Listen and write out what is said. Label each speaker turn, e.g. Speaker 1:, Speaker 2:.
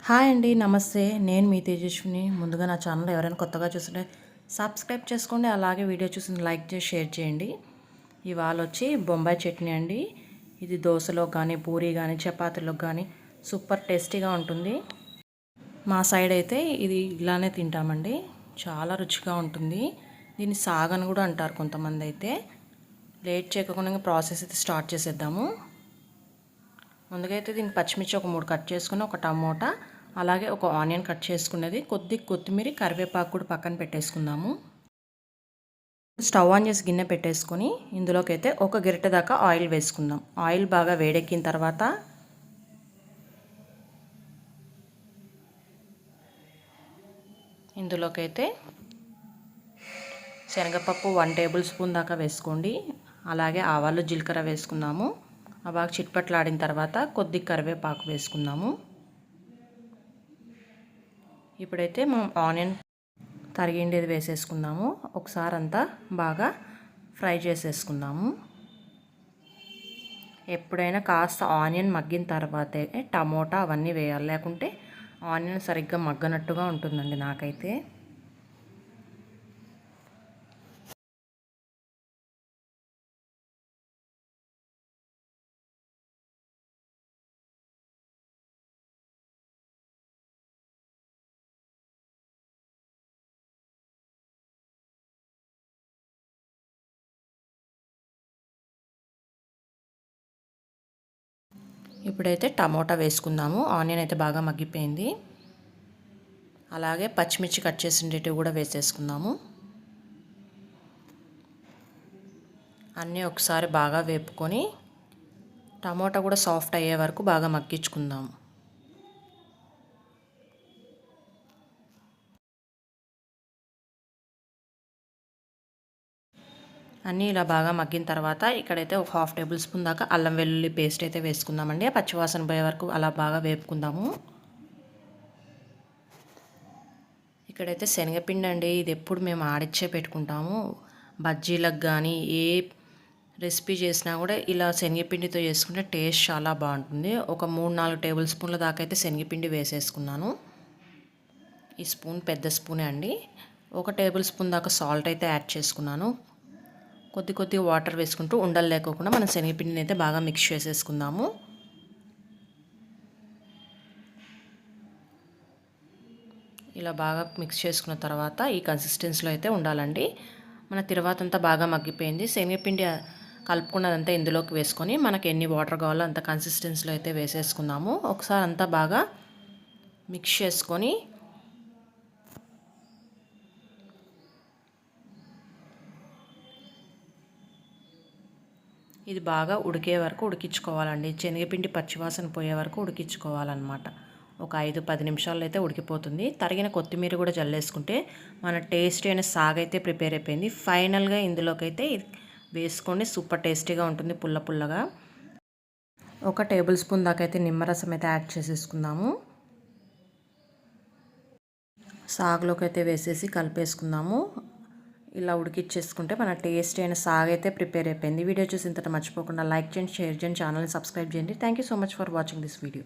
Speaker 1: Hi అండి, నమస్తే. నేను మీ తేజస్విని. ముందుగా నా ఛానల్ ఎవరైనా కొత్తగా చూస్తుంటే సబ్స్క్రైబ్ చేసుకోండి. అలాగే వీడియో చూసిన లైక్ చేసి షేర్ చేయండి. ఇవాళ వచ్చి బొంబాయి చట్నీ అండి. ఇది దోశలో కానీ పూరీ కానీ చపాతీలోకి కానీ సూపర్ టేస్టీగా ఉంటుంది. మా సైడ్ అయితే ఇది ఇలానే తింటామండి. చాలా రుచిగా ఉంటుంది. దీన్ని సాగని కూడా అంటారు కొంతమంది అయితే. లేట్ చేయకుండా ప్రాసెస్ అయితే స్టార్ట్ చేసేద్దాము. ముందుగా అయితే దీనికి పచ్చిమిర్చి ఒక 3 కట్ చేసుకుని, ఒక టమోటా, అలాగే ఒక ఆనియన్ కట్ చేసుకున్నది, కొద్ది కొత్తిమీర, కరివేపాకు కూడా పక్కన పెట్టేసుకుందాము. స్టవ్ ఆన్ చేసి గిన్నె పెట్టేసుకొని ఇందులోకి అయితే ఒక గరిటె దాకా ఆయిల్ వేసుకుందాం. ఆయిల్ బాగా వేడెక్కిన తర్వాత ఇందులోకి అయితే శనగపప్పు 1 టేబుల్ స్పూన్ దాకా వేసుకోండి. అలాగే ఆవాలు జీలకర్ర వేసుకుందాము. బాగా చిట్పట్లాడిన తర్వాత కొద్ది కరివేపాకు వేసుకుందాము. ఇప్పుడైతే మనం ఆనియన్ తరిగిండేది వేసేసుకుందాము. ఒకసారి అంతా బాగా ఫ్రై చేసేసుకుందాము. ఎప్పుడైనా కాస్త ఆనియన్ మగ్గిన తర్వాతే టమోటా అవన్నీ వేయాలి, లేకుంటే ఆనియన్ సరిగ్గా మగ్గనట్టుగా ఉంటుందండి నాకైతే. ఇప్పుడైతే టమోటా వేసుకుందాము. ఆనియన్ అయితే బాగా మగ్గిపోయింది. అలాగే పచ్చిమిర్చి కట్ చేసిండేటివి కూడా వేసేసుకుందాము. అన్నీ ఒకసారి బాగా వేపుకొని టమోటా కూడా సాఫ్ట్ అయ్యే వరకు బాగా మగ్గించుకుందాము. అన్నీ ఇలా బాగా మగ్గిన తర్వాత ఇక్కడైతే ఒక 1/2 టేబుల్ స్పూన్ దాకా అల్లం వెల్లుల్లి పేస్ట్ అయితే వేసుకుందామండి. పచ్చివాసన పోయే వరకు అలా బాగా వేపుకుందాము. ఇక్కడైతే శనగపిండి అండి. ఇది ఎప్పుడు మేము ఆడిచ్చే పెట్టుకుంటాము. బజ్జీలకు కానీ ఏ రెసిపీ చేసినా కూడా ఇలా శనగపిండితో చేసుకుంటే టేస్ట్ చాలా బాగుంటుంది. ఒక 3-4 టేబుల్ స్పూన్ల దాకా అయితే శనగపిండి వేసేసుకున్నాను. ఈ స్పూన్ పెద్ద స్పూనే అండి. 1 టేబుల్ స్పూన్ దాకా సాల్ట్ అయితే యాడ్ చేసుకున్నాను. కొద్ది వాటర్ వేసుకుంటూ ఉండలు లేకోకుండా మనం శనగపిండిని అయితే బాగా మిక్స్ చేసేసుకుందాము. ఇలా బాగా మిక్స్ చేసుకున్న తర్వాత ఈ కన్సిస్టెన్సీలో అయితే ఉండాలండి. మన తర్వాత అంతా బాగా మగ్గిపోయింది. శనగపిండి కలుపుకున్నదంతా ఇందులోకి వేసుకొని మనకి ఎన్ని వాటర్ కావాలో అంత కన్సిస్టెన్సీలో అయితే వేసేసుకుందాము. ఒకసారి అంతా బాగా మిక్స్ చేసుకొని ఇది బాగా ఉడికే వరకు ఉడికించుకోవాలండి. శనగపిండి పచ్చివాసన పోయే వరకు ఉడికించుకోవాలన్నమాట. ఒక 5-10 నిమిషాల్లో అయితే ఉడికిపోతుంది. తరిగిన కొత్తిమీర కూడా జల్లేసుకుంటే మన టేస్టీ అయిన సాగైతే ప్రిపేర్ అయిపోయింది. ఫైనల్గా ఇందులోకైతే వేసుకోండి. సూపర్ టేస్టీగా ఉంటుంది, పుల్ల పుల్లగా. 1 టేబుల్ స్పూన్ దాకా అయితే నిమ్మరసం అయితే యాడ్ చేసేసుకుందాము. సాగులోకి అయితే వేసేసి కలిపేసుకుందాము. ఇలా ఉడికిచ్చేసుకుంటే మన టేస్ట్ అయిన సాగ్ అయితే ప్రిపేర్ అయిపోయింది. వీడియో చూసిన తర్వాత మర్చిపోకుండా లైక్ చేయండి, షేర్ చేయండి, ఛానల్ని సబ్స్క్రైబ్ చేయండి. Thank you so much for watching this video.